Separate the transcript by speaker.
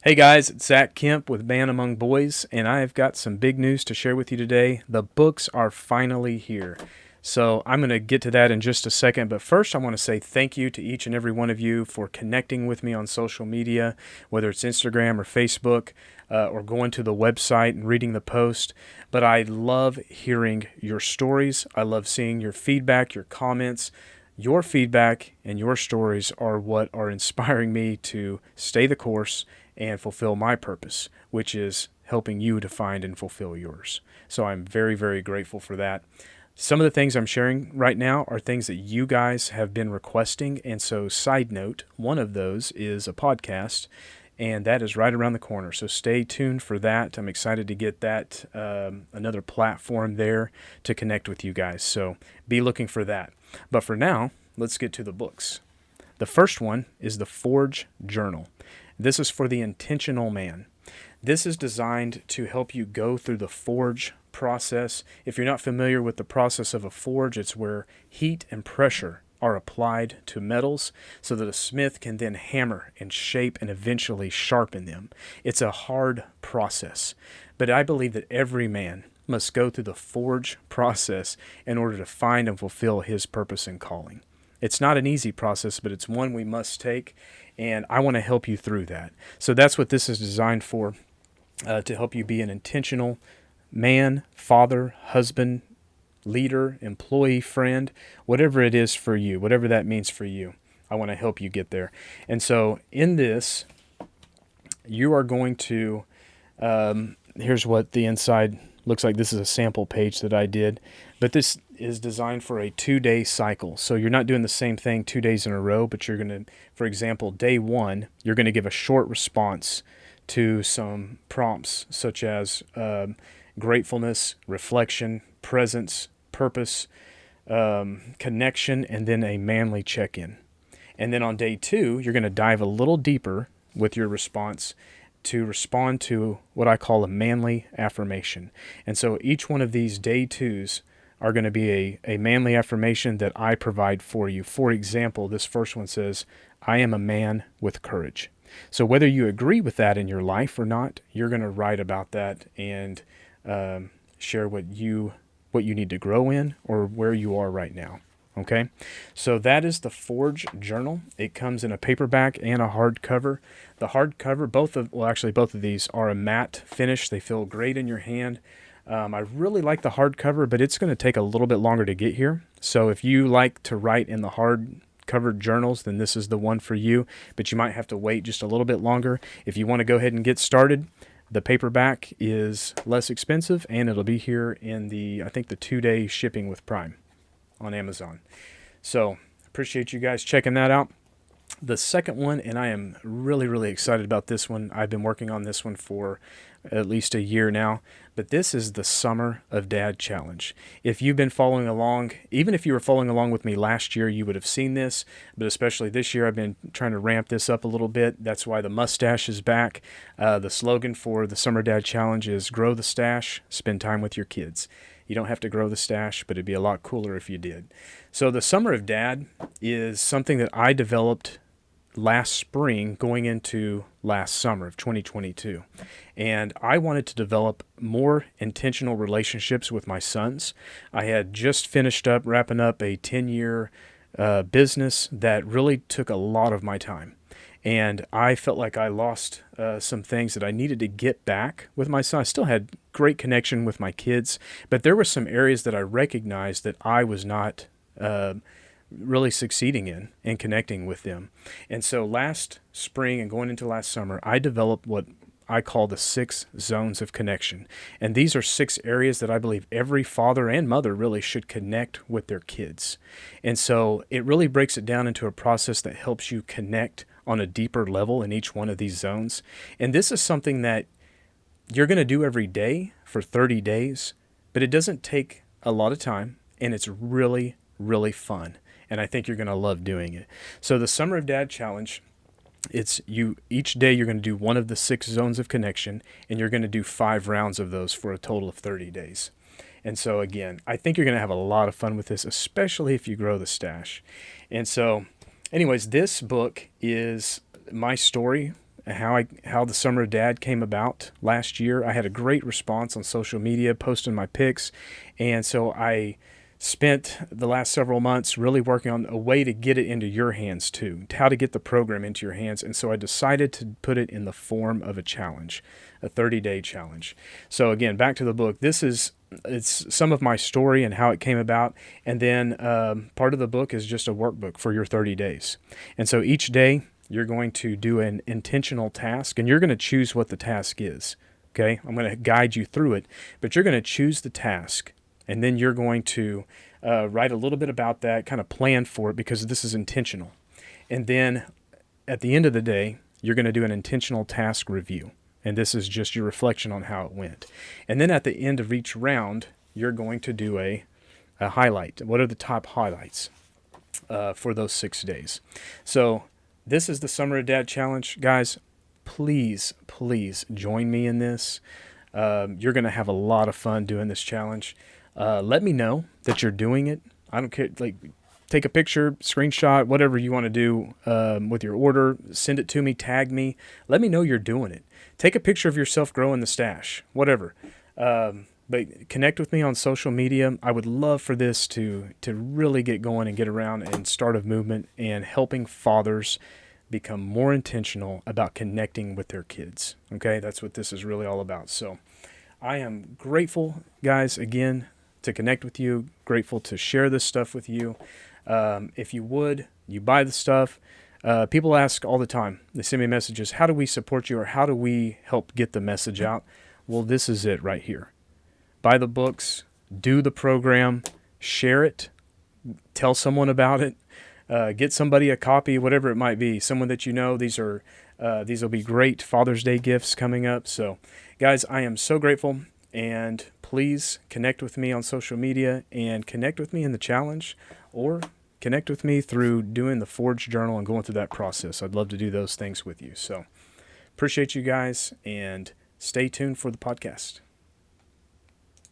Speaker 1: Hey guys, it's Zach Kemp with Man Among Boys, and I have got some big news to share with you today. The books are finally here. So I'm going to get to that in just a second, but first I want to say thank you to each and every one of you for connecting with me on social media, whether it's Instagram or Facebook, or going to the website and reading the post. But I love hearing your stories. I love seeing your feedback, your comments. Your feedback and your stories are what are inspiring me to stay the course and fulfill my purpose, which is helping you to find and fulfill yours. So I'm very, very grateful for that. Some of the things I'm sharing right now are things that you guys have been requesting. And so, side note, one of those is a podcast, and that is right around the corner. So stay tuned for that. I'm excited to get that another platform there to connect with you guys. So be looking for that. But for now, let's get to the books. The first one is the Forge Journal. This is for the intentional man. This is designed to help you go through the forge process. If you're not familiar with the process of a forge, it's where heat and pressure are applied to metals so that a smith can then hammer and shape and eventually sharpen them. It's a hard process, but I believe that every man must go through the forge process in order to find and fulfill his purpose and calling. It's not an easy process, but it's one we must take, and I want to help you through that. So that's what this is designed for, to help you be an intentional man, father, husband, leader, employee, friend, whatever it is for you, whatever that means for you. I want to help you get there. And so in this, you are going to, here's what the inside looks like. This is a sample page that I did, but this is designed for a 2-day cycle. So you're not doing the same thing 2 days in a row, but you're going to, for example, day one, you're going to give a short response to some prompts such as gratefulness, reflection, presence, purpose, connection, and then a manly check-in. And then on day two, you're going to dive a little deeper with your response to respond to what I call a manly affirmation. And so each one of these day twos are going to be a manly affirmation that I provide for you. For example, this first one says, I am a man with courage. So whether you agree with that in your life or not, you're going to write about that and share what you need to grow in or where you are right now. Okay, so that is the Forge Journal. It comes in a paperback and a hardcover. The hardcover, both of these are a matte finish. They feel great in your hand. I really like the hardcover, but it's going to take a little bit longer to get here. So if you like to write in the hard-covered journals, then this is the one for you. But you might have to wait just a little bit longer. If you want to go ahead and get started, the paperback is less expensive, and it'll be here in the 2-day shipping with Prime on Amazon. So appreciate you guys checking that out. The second one, and I am really, really excited about this one. I've been working on this one for at least a year now, but this is the Summer of Dad Challenge. If you've been following along, even if you were following along with me last year, you would have seen this, but especially this year, I've been trying to ramp this up a little bit. That's why the mustache is back. The slogan for the Summer Dad Challenge is grow the stash, spend time with your kids. You don't have to grow the stash, but it'd be a lot cooler if you did. So the Summer of Dad is something that I developed last spring going into last summer of 2022. And I wanted to develop more intentional relationships with my sons. I had just finished up, wrapping up a 10-year business that really took a lot of my time. And I felt like I lost some things that I needed to get back with my son. I still had great connection with my kids, but there were some areas that I recognized that I was not really succeeding in and connecting with them. And so last spring and going into last summer, I developed what I call the 6 zones of connection. And these are 6 areas that I believe every father and mother really should connect with their kids. And so it really breaks it down into a process that helps you connect on a deeper level in each one of these zones. And this is something that you're going to do every day for 30 days, but it doesn't take a lot of time, and it's really, really fun. And I think you're going to love doing it. So the Summer of Dad Challenge, it's each day you're going to do one of the 6 zones of connection, and you're going to do 5 rounds of those for a total of 30 days. And so again, I think you're going to have a lot of fun with this, especially if you grow the stash. And so anyways, this book is my story how the Summer of Dad came about last year. I had a great response on social media, posting my pics, and so I spent the last several months really working on a way to get it into your hands too, how to get the program into your hands. And so I decided to put it in the form of a challenge, a 30-day challenge. So again, back to the book. It's some of my story and how it came about. And then part of the book is just a workbook for your 30 days. And so each day you're going to do an intentional task, and you're going to choose what the task is. Okay, I'm going to guide you through it, but you're going to choose the task. And then you're going to write a little bit about that, kind of plan for it, because this is intentional. And then at the end of the day, you're going to do an intentional task review. And this is just your reflection on how it went. And then at the end of each round, you're going to do a highlight. What are the top highlights for those 6 days? So this is the Summer of Dad Challenge. Guys, please join me in this. You're going to have a lot of fun doing this challenge. Let me know that you're doing it. I don't care. Like, take a picture, screenshot, whatever you want to do with your order. Send it to me. Tag me. Let me know you're doing it. Take a picture of yourself growing the stash. Whatever. But connect with me on social media. I would love for this to really get going and get around and start a movement and helping fathers become more intentional about connecting with their kids. Okay, that's what this is really all about. So I am grateful, guys, again, to connect with you, grateful to share this stuff with you. If you buy the stuff. People ask all the time, they send me messages, how do we support you, or how do we help get the message out? Well, this is it right here. Buy the books, do the program, share it, tell someone about it, get somebody a copy, whatever it might be, someone that you know. These will be great Father's Day gifts coming up. So guys, I am so grateful. And please connect with me on social media and connect with me in the challenge, or connect with me through doing the Forge Journal and going through that process. I'd love to do those things with you. So appreciate you guys, and stay tuned for the podcast.